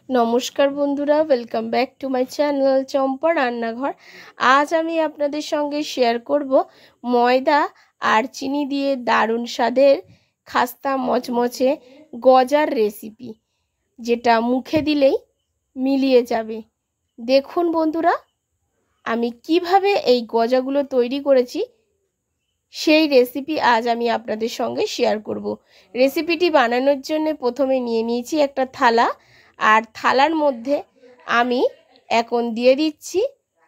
নমস্কার বন্ধুরা, welcome back to my channel Champa Rannaghar. আজ আমি আপনাদের সঙ্গে শেয়ার করব ময়দা আর চিনি দিয়ে দারুণ স্বাদের খাস্তা মচমচে গজার রেসিপি, যেটা মুখে দিলেই মিলিয়ে যাবে। দেখুন বন্ধুরা, আমি কিভাবে এই গজাগুলো তৈরি করেছি সেই রেসিপি আজ আমি আপনাদের সঙ্গে শেয়ার করব। রেসিপিটি বানানোর জন্য প্রথমে নিয়ে নিয়েছি একটা থালা, আর থালার মধ্যে আমি এখন দিয়ে দিচ্ছি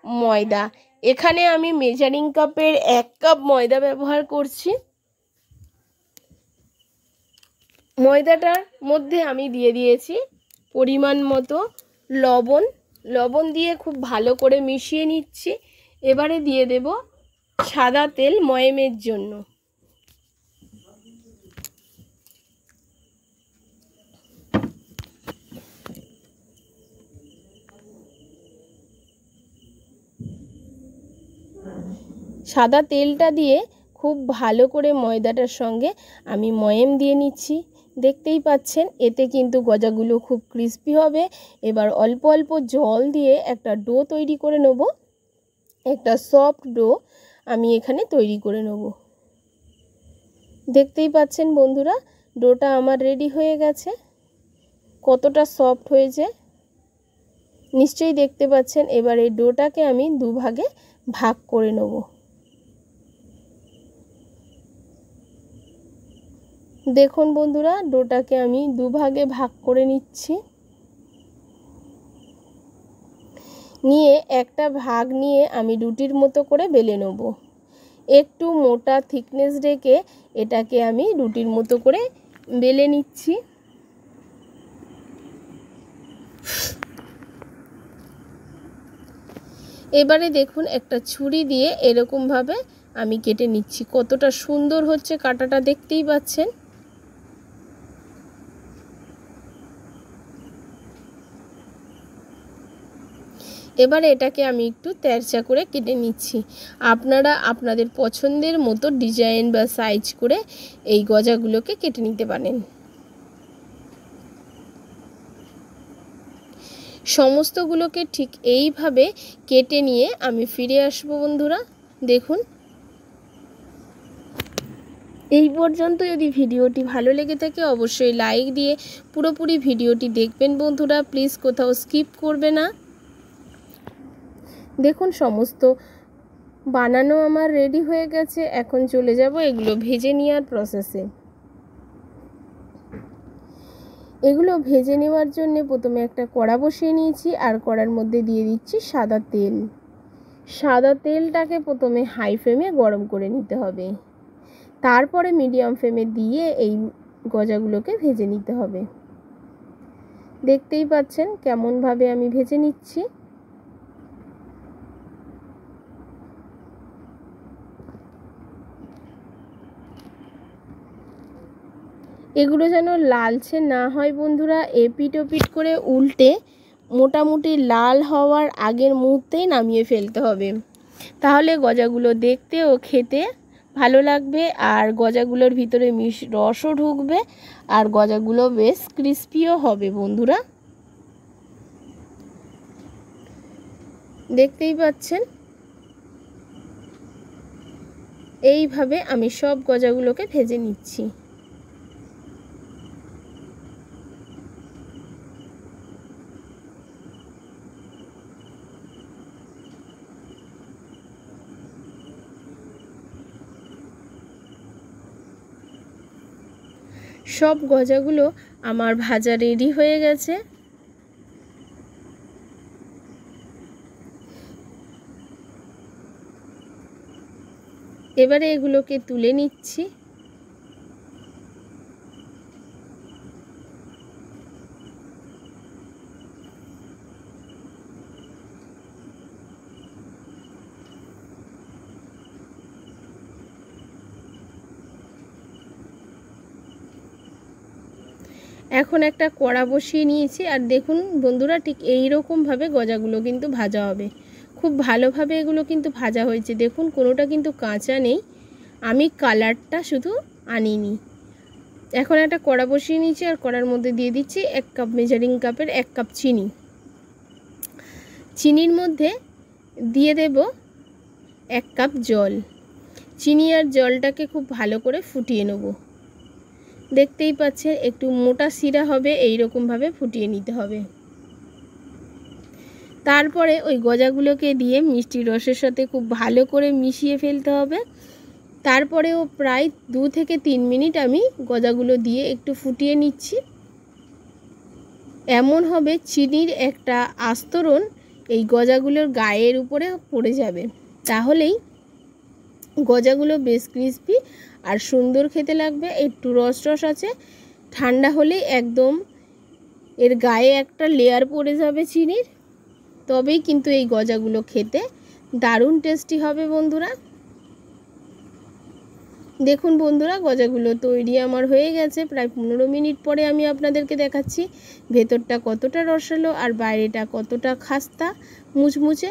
ময়দা। এখানে আমি মেজারিং কাপের 1 কাপ ময়দা ব্যবহার করছি। ময়দাটার মধ্যে আমি দিয়ে দিয়েছি পরিমাণ মতো লবণ। লবণ দিয়ে খুব ভালো করে মিশিয়ে নিচ্ছি। এবারে দিয়ে দেব সাদা তেল ময়ামের জন্য। সাদা তেলটা দিয়ে খুব ভালো করে ময়দাটার সঙ্গে আমি ময়াম দিয়ে নিচ্ছি। দেখতেই পাচ্ছেন, এতে কিন্তু গজাগুলো খুব ক্রিস্পি হবে। এবার অল্প অল্প জল দিয়ে একটা ডো তৈরি করে নেব। একটা সফট ডো আমি এখানে তৈরি করে নেব। দেখতেই পাচ্ছেন বন্ধুরা, ডোটা আমার রেডি হয়ে গেছে। কতটা সফট হয়েছে নিশ্চয়ই দেখতে পাচ্ছেন। এবার এই ডোটাকে আমি দুভাগে ভাগ করে নেব। দেখুন বন্ধুরা, ডোটাকে আমি দুভাগে ভাগ করে নিচ্ছি। নিয়ে একটা ভাগ নিয়ে আমি রুটির মতো করে বেলে নেব। একটু মোটা থিকনেস রেখে এটাকে আমি রুটির মতো করে বেলে নিচ্ছি। এবারে দেখুন, একটা ছুরি দিয়ে এরকমভাবে আমি কেটে নিচ্ছি। কতটা সুন্দর হচ্ছে কাটাটা, দেখতেই পাচ্ছেন। এবারে এটাকে আমি একটু তেরচা করে কেটে নিচ্ছি। আপনারা আপনাদের পছন্দের মতো ডিজাইন বা সাইজ করে এই গজাগুলোকে কেটে নিতে পারেন। সমস্তগুলোকে ঠিক এইভাবে কেটে নিয়ে আমি ফিরে আসবো বন্ধুরা। দেখুন, এই পর্যন্ত যদি ভিডিওটি ভালো লেগে থাকে অবশ্যই লাইক দিয়ে পুরোপুরি ভিডিওটি দেখবেন বন্ধুরা। প্লিজ কোথাও স্কিপ করবে না। দেখুন, সমস্ত বানানো আমার রেডি হয়ে গেছে। এখন চলে যাব এগুলো ভেজে নেওয়ার প্রসেসে। এগুলো ভেজে নেওয়ার জন্য প্রথমে একটা কড়া বসিয়ে নিয়েছি, আর কড়ার মধ্যে দিয়ে দিচ্ছি সাদা তেল। সাদা তেলটাকে প্রথমে হাই ফ্লেমে গরম করে নিতে হবে, তারপরে মিডিয়াম ফ্লেমে দিয়ে এই গজাগুলোকে ভেজে নিতে হবে। দেখতেই পাচ্ছেন কেমনভাবে আমি ভেজে নিচ্ছি। এগুলো যেন লালচে না হয় বন্ধুরা, এপিট ওপিট করে উল্টে মোটামুটি লাল হওয়ার আগের মুহূর্তেই নামিয়ে ফেলতে হবে। তাহলে গজাগুলো দেখতে ও খেতে ভালো লাগবে, আর গজাগুলোর ভিতরে রসও ঢুকবে, আর গজাগুলো বেশ ক্রিস্পিও হবে বন্ধুরা। দেখতেই পাচ্ছেন, এইভাবে আমি সব গজাগুলোকে ভেজে নিচ্ছি। সব গজাগুলো আমার ভাজা রেডি হয়ে গেছে। এবারে এগুলোকে তুলে নিচ্ছি। এখন একটা কড়া বসিয়ে নিয়েছি, আর দেখুন বন্ধুরা, ঠিক এই রকমভাবে গজাগুলো কিন্তু ভাজা হবে। খুব ভালোভাবে এগুলো কিন্তু ভাজা হয়েছে। দেখুন, কোনোটা কিন্তু কাঁচা নেই। আমি কালারটা শুধু আনিনি। এখন একটা কড়া বসিয়ে নিয়েছি আর কড়ার মধ্যে দিয়ে দিচ্ছি 1 কাপ মেজারিং কাপের 1 কাপ চিনি। চিনির মধ্যে দিয়ে দেব 1 কাপ জল। চিনি আর জলটাকে খুব ভালো করে ফুটিয়ে নেব। দেখতেই পাচ্ছেন একটু মোটা শিরা হবে, এই রকমভাবে ফুটিয়ে নিতে হবে। তারপরে ওই গজাগুলোকে দিয়ে মিষ্টি রসের সাথে খুব ভালো করে মিশিয়ে ফেলতে হবে। তারপরেও প্রায় 2 থেকে 3 মিনিট আমি গজাগুলো দিয়ে একটু ফুটিয়ে নিচ্ছি। এমন হবে চিনির একটা আস্তরণ এই গজাগুলোর গায়ের উপরে পড়ে যাবে, তাহলেই গজাগুলো বেশ ক্রিস্পি আর সুন্দর খেতে লাগবে। একটু রস রস আছে, ঠান্ডা হলেই একদম এর গায়ে একটা লেয়ার পড়ে যাবে চিনির, তবেই কিন্তু এই গজাগুলো খেতে দারুণ টেস্টি হবে বন্ধুরা। দেখুন বন্ধুরা, গজাগুলো তৈরি আমার হয়ে গেছে। প্রায় 15 মিনিট পরে আমি আপনাদেরকে দেখাচ্ছি ভেতরটা কতটা রসালো আর বাইরেটা কতটা খাস্তা মুচমুচে।